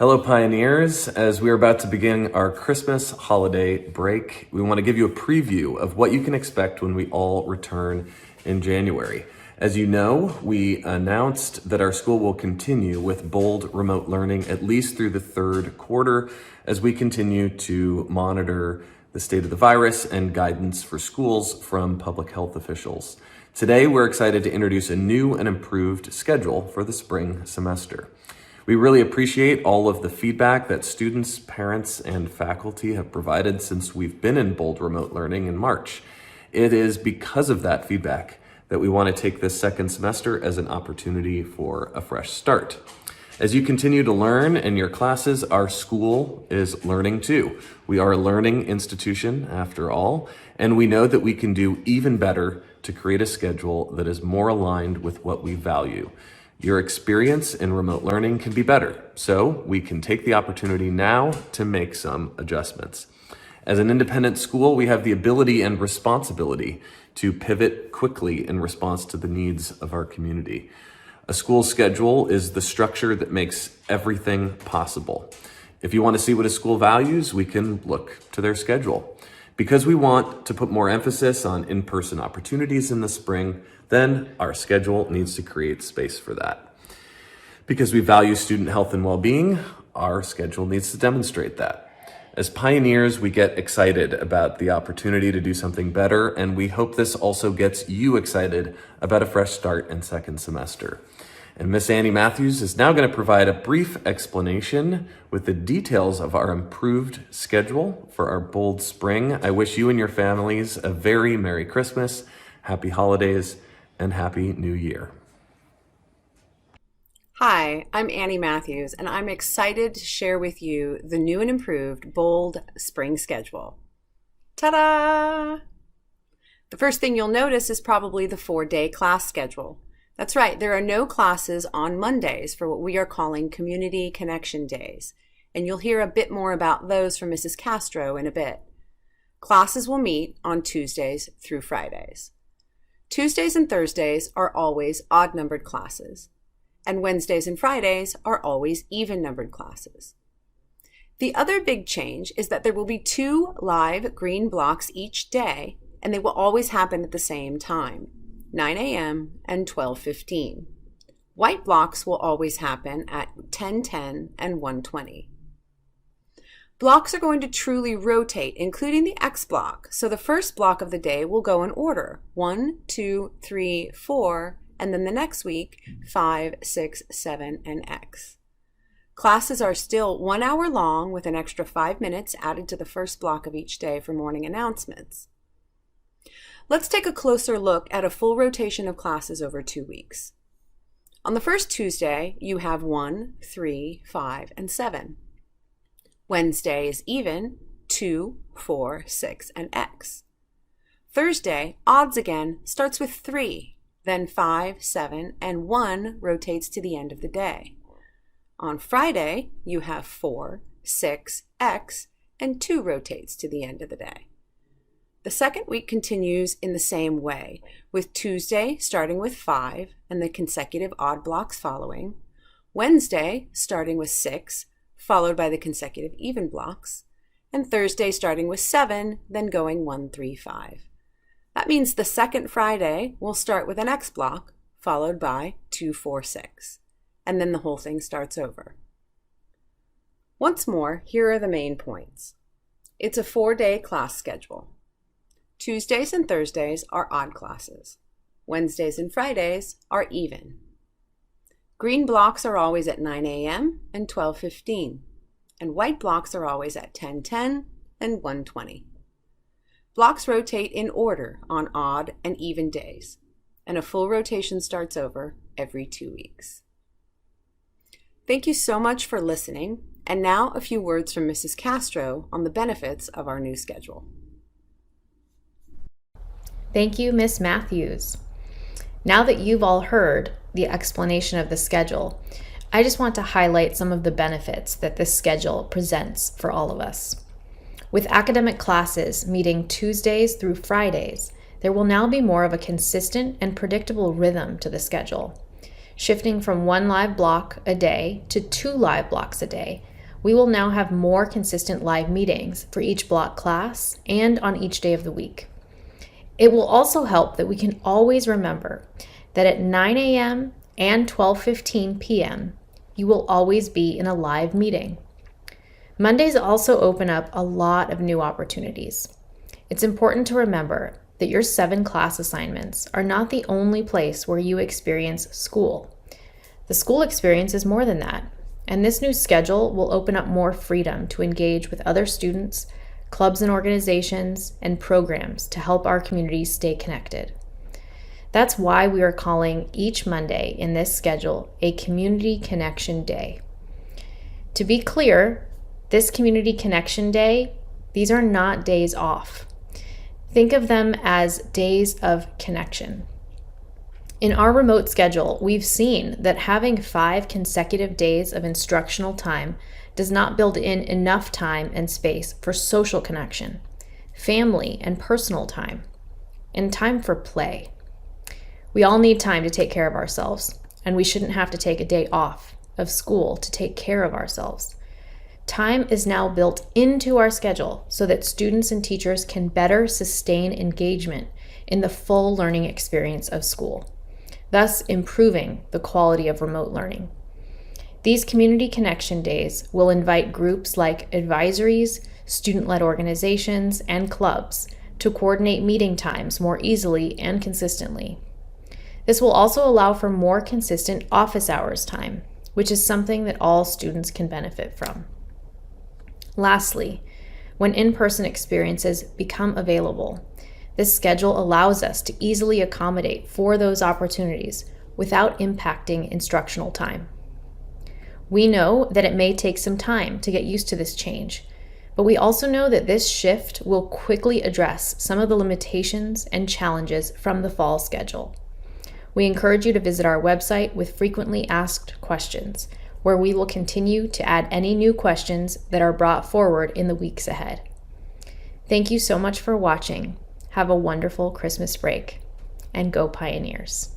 Hello, Pioneers. As we are about to begin our Christmas holiday break, we want to give you a preview of what you can expect when we all return in January. As you know, we announced that our school will continue with bold remote learning at least through the third quarter as we continue to monitor the state of the virus and guidance for schools from public health officials. Today, we're excited to introduce a new and improved schedule for the spring semester. We really appreciate all of the feedback that students, parents, and faculty have provided since we've been in bold remote learning in March. It is because of that feedback that we want to take this second semester as an opportunity for a fresh start. As you continue to learn in your classes, our school is learning too. We are a learning institution after all, and we know that we can do even better to create a schedule that is more aligned with what we value. Your experience in remote learning can be better, so we can take the opportunity now to make some adjustments. As an independent school, we have the ability and responsibility to pivot quickly in response to the needs of our community. A school schedule is the structure that makes everything possible. If you want to see what a school values, we can look to their schedule. Because we want to put more emphasis on in-person opportunities in the spring, then our schedule needs to create space for that. Because we value student health and well-being, our schedule needs to demonstrate that. As pioneers, we get excited about the opportunity to do something better, and we hope this also gets you excited about a fresh start in second semester. And Miss Annie Matthews is now going to provide a brief explanation with the details of our improved schedule for our bold spring. I wish you and your families a very Merry Christmas, Happy Holidays, and Happy New Year. Hi, I'm Annie Matthews, and I'm excited to share with you the new and improved bold spring schedule. Ta-da! The first thing you'll notice is probably the 4-day class schedule. That's right, there are no classes on Mondays for what we are calling Community Connection Days, and you'll hear a bit more about those from Mrs. Castro in a bit. Classes will meet on Tuesdays through Fridays. Tuesdays and Thursdays are always odd-numbered classes, and Wednesdays and Fridays are always even-numbered classes. The other big change is that there will be 2 live green blocks each day, and they will always happen at the same time, 9 a.m. and 12:15. White blocks will always happen at 10:10 and 1:20. Blocks are going to truly rotate, including the X block, so the first block of the day will go in order, 1, 2, 3, 4, and then the next week, 5, 6, 7, and X. Classes are still 1 hour long with an extra 5 minutes added to the first block of each day for morning announcements. Let's take a closer look at a full rotation of classes over 2 weeks. On the first Tuesday, you have 1, 3, 5, and 7. Wednesday is even, 2, 4, 6, and X. Thursday, odds again, starts with 3, then 5, 7, and 1 rotates to the end of the day. On Friday, you have 4, 6, X, and 2 rotates to the end of the day. The second week continues in the same way, with Tuesday starting with 5 and the consecutive odd blocks following, Wednesday starting with 6, followed by the consecutive even blocks, and Thursday starting with 7, then going 1, 3, 5. That means the second Friday will start with an X block, followed by 2, 4, 6, and then the whole thing starts over. Once more, here are the main points. It's a 4-day class schedule. Tuesdays and Thursdays are odd classes. Wednesdays and Fridays are even. Green blocks are always at 9 a.m. and 12:15, and white blocks are always at 10:10 and 1:20. Blocks rotate in order on odd and even days, and a full rotation starts over every 2 weeks. Thank you so much for listening, and now a few words from Mrs. Castro on the benefits of our new schedule. Thank you, Miss Matthews. Now that you've all heard the explanation of the schedule, I just want to highlight some of the benefits that this schedule presents for all of us. With academic classes meeting Tuesdays through Fridays, there will now be more of a consistent and predictable rhythm to the schedule. Shifting from 1 live block a day to 2 live blocks a day we will now have more consistent live meetings for each block class and on each day of the week. It will also help that we can always remember that at 9 a.m. and 12:15 p.m., you will always be in a live meeting. Mondays also open up a lot of new opportunities. It's important to remember that your 7 class assignments are not the only place where you experience school. The school experience is more than that, and this new schedule will open up more freedom to engage with other students, clubs and organizations, and programs to help our communities stay connected. That's why we are calling each Monday in this schedule a Community Connection Day. To be clear, this Community Connection Day, these are not days off. Think of them as days of connection. In our remote schedule, we've seen that having 5 consecutive days of instructional time does not build in enough time and space for social connection, family and personal time, and time for play. We all need time to take care of ourselves, and we shouldn't have to take a day off of school to take care of ourselves. Time is now built into our schedule so that students and teachers can better sustain engagement in the full learning experience of school, thus improving the quality of remote learning. These Community Connection Days will invite groups like advisories, student-led organizations, and clubs to coordinate meeting times more easily and consistently. This will also allow for more consistent office hours time, which is something that all students can benefit from. Lastly, when in-person experiences become available, this schedule allows us to easily accommodate for those opportunities without impacting instructional time. We know that it may take some time to get used to this change, but we also know that this shift will quickly address some of the limitations and challenges from the fall schedule. We encourage you to visit our website with frequently asked questions, where we will continue to add any new questions that are brought forward in the weeks ahead. Thank you so much for watching. Have a wonderful Christmas break, and go Pioneers.